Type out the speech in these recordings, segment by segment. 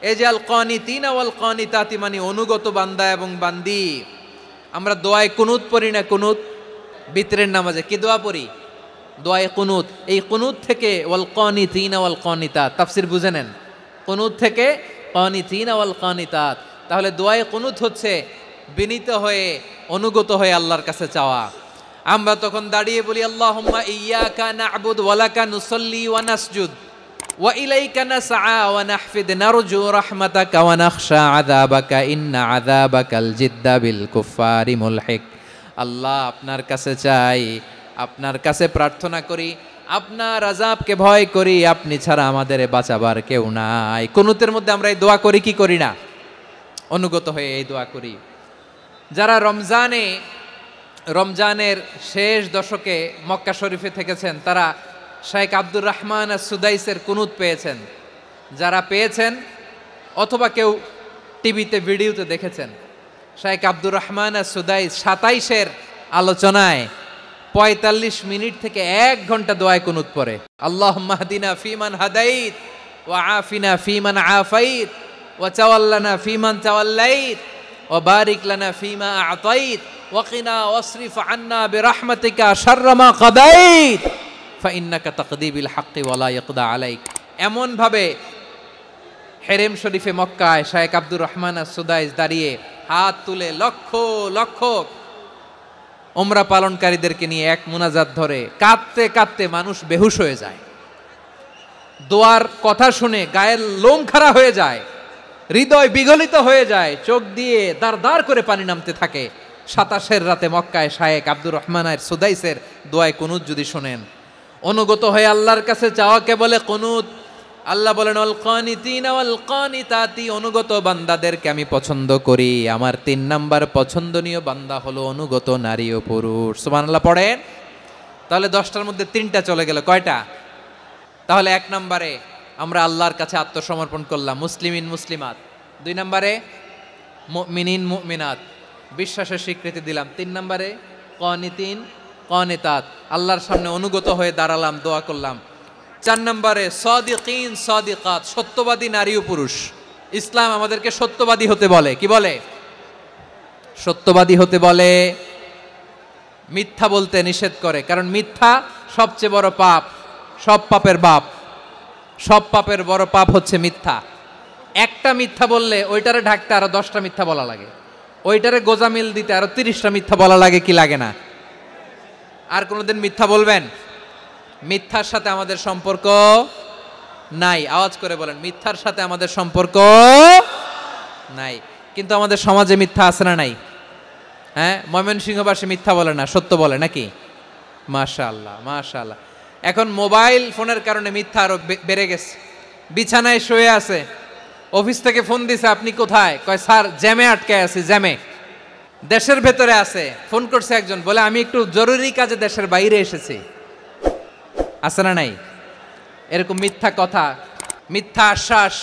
এই যে আল কানিতিনা ওয়াল কানিতাতি মানে অনুগত বান্দা এবং বান্দি। আমরা দোয়ায় কুনুত পড়ি না? কুনুত বিতরের নামাজে কি দোয়া পড়ি? দোয়ায়ে কুনুত। এই কুনুত থেকে ওয়াল কানিতিনা ওয়াল কানিতাত তাফসীর বুঝে নেন। কুনুত থেকে কানিতিনা ওয়াল কানিতাত, তাহলে দোয়ায়ে কুনুত হচ্ছে বিনীত হয়ে অনুগত হয়ে আল্লাহর কাছে চাওয়া। আমরা তখন দাঁড়িয়ে বলি আল্লাহুম্মা ইয়্যাকা না'বুদু ওয়া লাকা নুসাল্লি ওয়া নাসজুদ ওয়া ইলাইকা নাসআ ওয়া নাহফিদ নারজু রাহমাতাকা ওয়া নাখশা আযাবাকা ইন্না আযাবাকাল জিদ্দা বিল কুফফারি মুলহিক। আল্লাহ, আপনার কাছে চাই, আপনার কাছে প্রার্থনা করি, আপনার আযাবকে ভয় করি, আপনি ছাড়া আমাদের বাঁচাবার কেউ নাই। কুনুতের মধ্যে আমরা এই দোয়া করি কি করি না? অনুগত হয়ে এই দোয়া করি। যারা রমজানের শেষ দশকে মক্কা শরীফে থেকেছেন তারা শাইখ আব্দুর রহমান আস-সুদাইসের কুনুত পেয়েছেন। যারা পেয়েছেন অথবা কেউ টিভিতে ভিডিওতে দেখেছেন, শাইখ আব্দুর রহমান আস-সুদাইস 27-এর আলোচনায় 45 মিনিট থেকে 1 ঘন্টা দোয়ায় কুনুত পড়ে। আল্লাহুম্মা হদিনা ফিমান হাদাইত ওয়া আফিনা ফিমান আফাইত ওয়া তাওয়াল্লানা ফিমান তাওয়াল্লাইত ওয়া বারিক লানা ফিমা আ'তাইত ওয়া কিনা ওয়াসরিফ আন্না বিরহমাতিকা শাররা মা কাদাইত ফাইন্নাকা তাকদি বিল হাক্কি ওয়া লা ইয়াকদা আলাইক। এমন ভাবে হেরেম শরীফে মক্কায় শাইখ আব্দুর রহমান আস-সুদাইস দাঁড়িয়ে হাত তুলে লক্ষ লক্ষ উমরা পালনকারীদেরকে নিয়ে এক মুনাজাত ধরে কাঁদতে কাঁদতে মানুষ বেহুশ হয়ে যায়। দোয়ার কথা শুনে গায়ের লোম খাড়া হয়ে যায়, হৃদয় বিগলিত হয়ে যায়, চোখ দিয়ে দাঁড় দাঁড় করে পানি নামতে থাকে। 27-এর রাতে মক্কায় শাইখ আব্দুর রহমান আস-সুদাইসের দোয়ায় কুনুত যদি শোনেন, অনুগত হয়ে আল্লাহর কাছে চাওয়াকে বলে কুনুত। আল্লাহ বলেন আল কানিতিনা ওয়াল কানিতাতি, অনুগত বান্দাদেরকে আমি পছন্দ করি। আমার 3 নাম্বার পছন্দনীয় বান্দা হলো অনুগত নারী ও পুরুষ। সুবহানাল্লাহ পড়েন। তাহলে 10টার মধ্যে 3টা চলে গেল, কয়টা? তাহলে 1 নম্বরে আমরা আল্লাহর কাছে আত্মসমর্পণ করলাম, মুসলিমিন মুসলিমাত। 2 নম্বরে মুমিনিন মুমিনাত, বিশ্বাসের স্বীকৃতি দিলাম। 3 নম্বরে কানিতিন কানিতাত, আল্লাহর সামনে অনুগত হয়ে দাঁড়ালাম, দোয়া করলাম। 4 নম্বরে সাদিকিন সাদিকাত, সত্যবাদী নারী ও পুরুষ। ইসলাম আমাদেরকে সত্যবাদী হতে বলে। কি বলে? সত্যবাদী হতে বলে, মিথ্যা বলতে নিষেধ করে। কারণ মিথ্যা সবচেয়ে বড় পাপ, সব পাপের বাপ। সব পাপের বড় পাপ হচ্ছে মিথ্যা। একটা মিথ্যা বললে ওইটারে ঢাকতে আরো 10টা মিথ্যা বলা লাগে, ওইটারে গোজামিল দিতে আরো 30টা মিথ্যা বলা লাগে, কি লাগে না? আর কোনোদিন মিথ্যা বলবেন? মিথ্যার সাথে আমাদের সম্পর্ক নাই। আওয়াজ করে বলেন, মিথ্যার সাথে আমাদের সম্পর্ক নাই। কিন্তু আমাদের সমাজে মিথ্যা আছে না নাই? হ্যাঁ, ময়মনসিংহবাসী মিথ্যা বলে না, সত্য বলে নাকি? মাশাআল্লাহ মাশাআল্লাহ। এখন মোবাইল ফোনের কারণে মিথ্যা আরো বেড়ে গেছে। বিছানায় শুয়ে আছে, অফিস থেকে ফোন দিছে, আপনি কোথায়? কয় স্যার জ্যামে আটকে আছি, জ্যামে। দেশের ভেতরে আছে, ফোন করছে একজন, বলে আমি একটু জরুরি কাজে দেশের বাইরে এসেছি। আছে না নাই? এরকম মিথ্যা কথা, মিথ্যা আশ্বাস।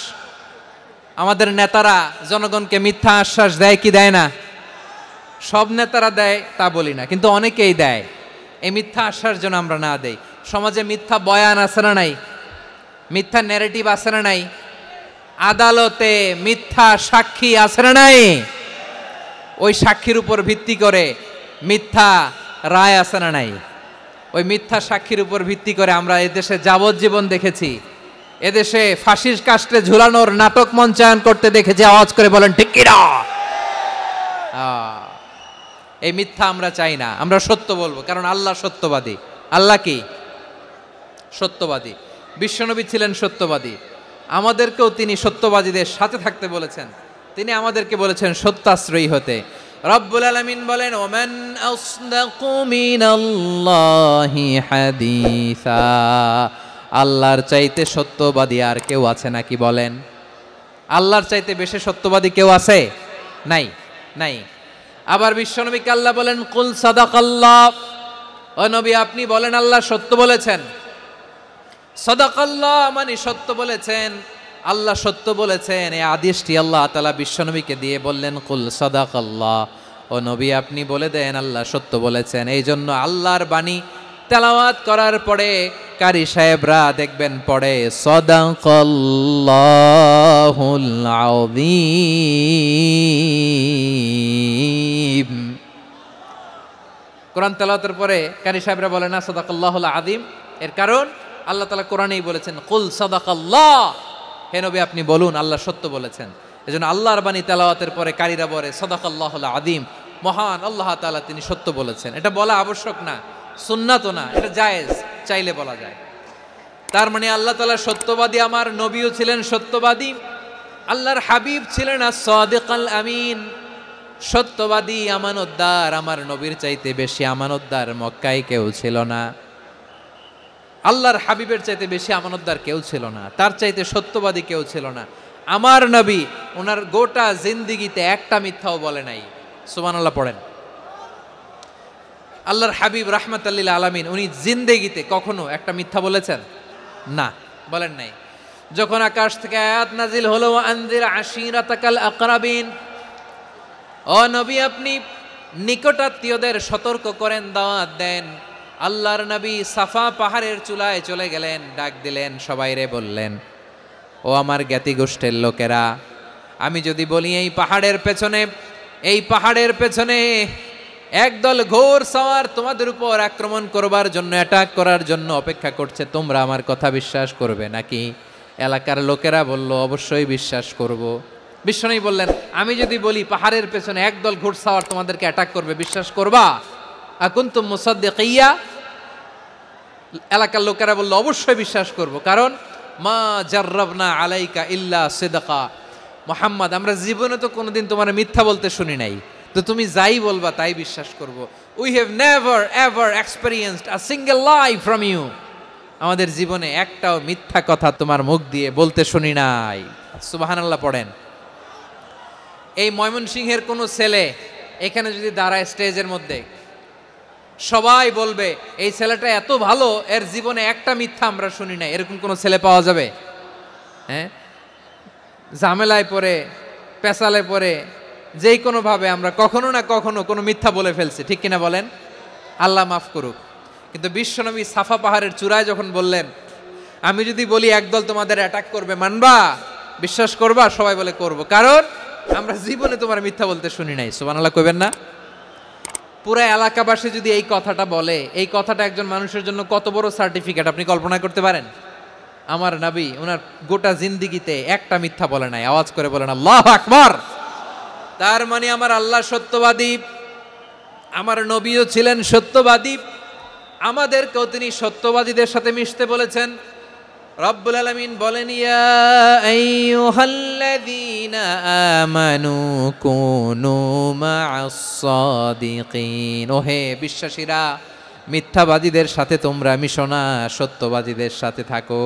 আমাদের নেতারা জনগণকে মিথ্যা আশ্বাস দেয় কি দেয় না? সব নেতারা দেয় তা বলি না, কিন্তু অনেকেই দেয়। এই মিথ্যা আশ্বাস যেন আমরা না দেই। সমাজে মিথ্যা বয়ান আছে না নাই? মিথ্যা ন্যারেটিভ আছে না নাই? আদালতে মিথ্যা সাক্ষী আছে না নাই? ওই সাক্ষীর উপর ভিত্তি করে মিথ্যা রায় আছে না নাই? ওই মিথ্যা সাক্ষীর উপর ভিত্তি করে আমরা এদেশে যাবজ্জীবন দেখেছি, এদেশে ফাঁসির কাস্টে ঝুলানোর নাটক মঞ্চায়ন করতে দেখেছি। আওয়াজ করে বলেন ঠিক কি না? এই মিথ্যা আমরা চাই না, আমরা সত্য বলবো, কারণ আল্লাহ সত্যবাদী। আল্লাহ কি? সত্যবাদী। বিশ্বনবী ছিলেন সত্যবাদী, আমাদেরকেও তিনি সত্যবাদীদের সাথে থাকতে বলেছেন। তিনি আমাদেরকে বলেছেন সত্যাশ্রয়ী হতে। রব্বুল আলামিন বলেন ওমান আসদাকু মিনাল্লাহি হাদিসা, আল্লাহর চাইতে সত্যবাদী আর কেউ আছে নাকি বলেন? আল্লাহর চাইতে বেশি সত্যবাদী কেউ আছে? নাই, নাই। আবার বিশ্বনবীকে আল্লাহ বলেন কুল সাদাকাল্লাহ, ও নবী আপনি বলেন আল্লাহ সত্য বলেছেন। সাদাকাল্লাহ মানে সত্য বলেছেন, আল্লাহ সত্য বলেছেন। এই আদেশটি আল্লাহ তাআলা বিশ্বনবীকে দিয়ে বললেন কুল সাদাকাল্লাহ, ও নবী আপনি বলে দেন আল্লাহ সত্য বলেছেন। এই জন্য আল্লাহর বাণী তেলাওয়াত করার পরে কারি সাহেবরা দেখবেন পড়ে সাদাকাল্লাহুল আযীম। কোরআন তেলাওয়াতের পরে কারি সাহেবরা বলে না সাদাকাল্লাহুল আযীম, এর কারণ আল্লাহ তাআলা কোরআনেই বলেছেন কুল সাদাকাল্লাহ, হে নবী আপনি বলুন আল্লাহ সত্য বলেছেন। এজন্য আল্লাহর বাণী তেলাওয়াতের পরে কারীরা বলে সাদাকাল্লাহুল আযীম, মহান আল্লাহ তাআলা তিনি সত্য বলেছেন। এটা বলা আবশ্যক না, সুন্নাতও না, এটা জায়েজ, চাইলে বলা যায়। তার মানে আল্লাহ তাআলা সত্যবাদী, আমার নবীও ছিলেন সত্যবাদী, আল্লাহর হাবিব ছিলেন as-সাদিকাল আমিন, সত্যবাদী আমানতদার। আমার নবীর চাইতে বেশি আমানতদার মক্কায় কেউ ছিল না, আল্লাহর হাবিবের চাইতে বেশি আমানতদার কেউ ছিল না, তার চাইতে সত্যবাদী কেউ ছিল না। আমার নবী ওনার গোটা জিন্দেগিতে একটা মিথ্যাও বলে নাই। সুবহানাল্লাহ পড়েন। আল্লাহর হাবিব রাহমাতাল লিল আলামিন উনি জিন্দেগিতে কখনো একটা মিথ্যা বলেছেন? না, বলেন নাই। যখন আকাশ থেকে আয়াত নাজিল হলো আনজির আশিরাতাকাল আকরাবিন, ও নবী আপনি নিকটাত্মীয়দের সতর্ক করেন, দাওয়াত দেন। আল্লাহর নবী সাফা পাহাড়ের চূড়ায় চলে গেলেন, ডাক দিলেন, সবাইরে বললেন, ও আমার জ্ঞাতি গোষ্ঠীর লোকেরা, আমি যদি বলি এই পাহাড়ের পেছনে একদল ঘোর সওয়ার তোমাদের উপর আক্রমণ করবার জন্য, অ্যাটাক করার জন্য অপেক্ষা করছে, তোমরা আমার কথা বিশ্বাস করবে নাকি? এলাকার লোকেরা বলল অবশ্যই বিশ্বাস করব। বিশ্বনবী বললেন, আমি যদি বলি পাহাড়ের পেছনে একদল ঘোড়সাওয়ার তোমাদেরকে অ্যাটাক করবে, বিশ্বাস করবা? আকুনতুম মুসাদ্দিকিয়া? এলাকার লোকেরা বলল অবশ্যই বিশ্বাস করব, কারণ মা জাররাবনা আলাইকা ইল্লা সিদকা, মুহাম্মদ আমরা জীবনে তো কোনোদিন তোমার মিথ্যা বলতে শুনি নাই, তো তুমি যাই বলবা তাই বিশ্বাস করব। We have never ever experienced a single lie from you, আমাদের জীবনে একটাও মিথ্যা কথা তোমার মুখ দিয়ে বলতে শুনি নাই। সুবহানাল্লাহ পড়েন। এই ময়মনসিংহের কোনো ছেলে এখানে যদি দাঁড়ায় স্টেজের মধ্যে, সবাই বলবে এই ছেলেটা এত ভালো, এর জীবনে একটা মিথ্যা আমরা শুনি নাই, এরকম কোনো ছেলে পাওয়া যাবে? হ্যাঁ, ঝামেলায় পড়ে, পেশালে পড়ে, যেই কোনোভাবে আমরা কখনো না কখনো কোনো মিথ্যা বলে ফেলছি, ঠিক কিনা বলেন? আল্লাহ মাফ করুক। কিন্তু বিশ্বনবী সাফা পাহাড়ের চূড়ায় যখন বললেন, আমি যদি বলি একদল তোমাদের অ্যাটাক করবে, মানবা? বিশ্বাস করবা? সবাই বলে করব, কারণ আমরা জীবনে তোমার মিথ্যা বলতে শুনি নাই। সুবহানাল্লাহ কইবেন না? পুরো এলাকাবাসী যদি এই কথাটা বলে, এই কথাটা একজন মানুষের জন্য কত বড় সার্টিফিকেট আপনি কল্পনা করতে পারেন? আমার নবী ওনার গোটা জিন্দেগিতে একটা মিথ্যা বলে নাই। আওয়াজ করে বলেন আল্লাহু আকবার। তার মানে আমার আল্লাহ সত্যবাদী, আমার নবীও ছিলেন সত্যবাদী, আমাদেরকেও তিনি সত্যবাদীদের সাথে মিশতে বলেছেন। রব্বুল আলামিন বলেন, ইয়া আইয়ুহাল্লাযীনা আমানু কুনু মা'আস সাদিকিন, ওহে বিশ্বাসীরা মিথ্যাবাদীদের সাথে তোমরা মিশো না, সত্যবাদীদের সাথে থাকো।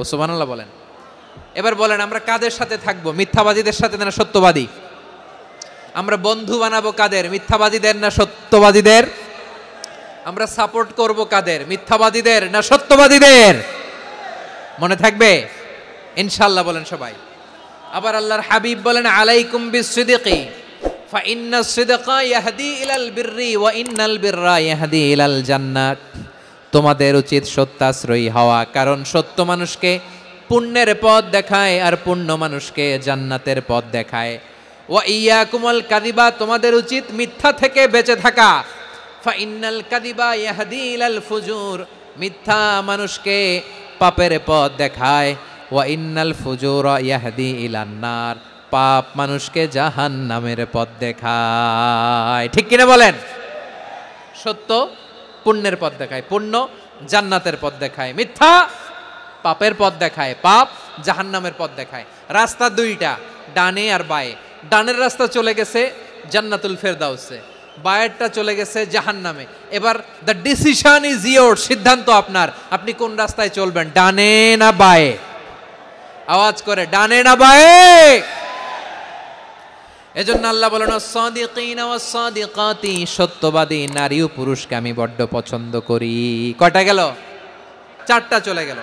সুবহানাল্লাহ বলেন। এবার বলেন আমরা কাদের সাথে থাকবো? মিথ্যাবাদীদের সাথে না সত্যবাদী? আমরা বন্ধু বানাবো কাদের? মিথ্যাবাদীদের না সত্যবাদীদের? আমরা সাপোর্ট করব কাদের? মিথ্যাবাদীদের না সত্যবাদীদের? মনে থাকবে ইনশাআল্লাহ বলেন সবাই। আবার আল্লাহর হাবিব বলেন, আলাইকুম বিসসিদকি ফা ইন্নাস সিদকা ইয়াহদি ইলাল বিররি ওয়া ইন্নাল বিররা ইয়াহদি ইলাল জান্নাত। তোমাদের উচিত সত্যাশ্রয়ী হওয়া, কারণ সত্য মানুষকে পুণ্যের পথ দেখায় আর পুণ্য মানুষকে জান্নাতের পথ দেখায়। ওয়া ইয়াকুমুল কাযিবা, তোমাদের উচিত মিথ্যা থেকে বেঁচে থাকা। ফা ইন্নাল কাযিবা ইয়াহদি ইলাল ফুজুর, মিথ্যা মানুষকে পাপের পথ দেখায়। ওয়া ইন্নাল ফুজুরা ইয়াহদি ইলান নার, পাপ মানুষকে জাহান্নামের পথ দেখায়। ঠিক কিনা বলেন? সত্য পুণ্যের পথ দেখায়, পুণ্য জান্নাতের পথ দেখায়, মিথ্যা পাপের পথ দেখায়, পাপ জাহান্নামের পথ দেখায়। রাস্তা দুইটা, ডানে আর বায়ে। ডানের রাস্তা চলে গেছে জান্নাতুল ফেরদাউসে, বায়েরটা চলে গেছে জাহান্নামে। এবার দ্য ডিসিশন ইজ ইয়োর, সিদ্ধান্ত আপনার, আপনি কোন রাস্তায় চলবেন, ডানে না বায়ে? আওয়াজ করে, ডানে না বায়ে? এজন্য আল্লাহ বলেন, সাদিকিনা ওয়াস সাদিকাতি, সত্যবাদী নারী ও পুরুষকে আমি বড্ড পছন্দ করি। কয়টা গেল? চারটা চলে গেল।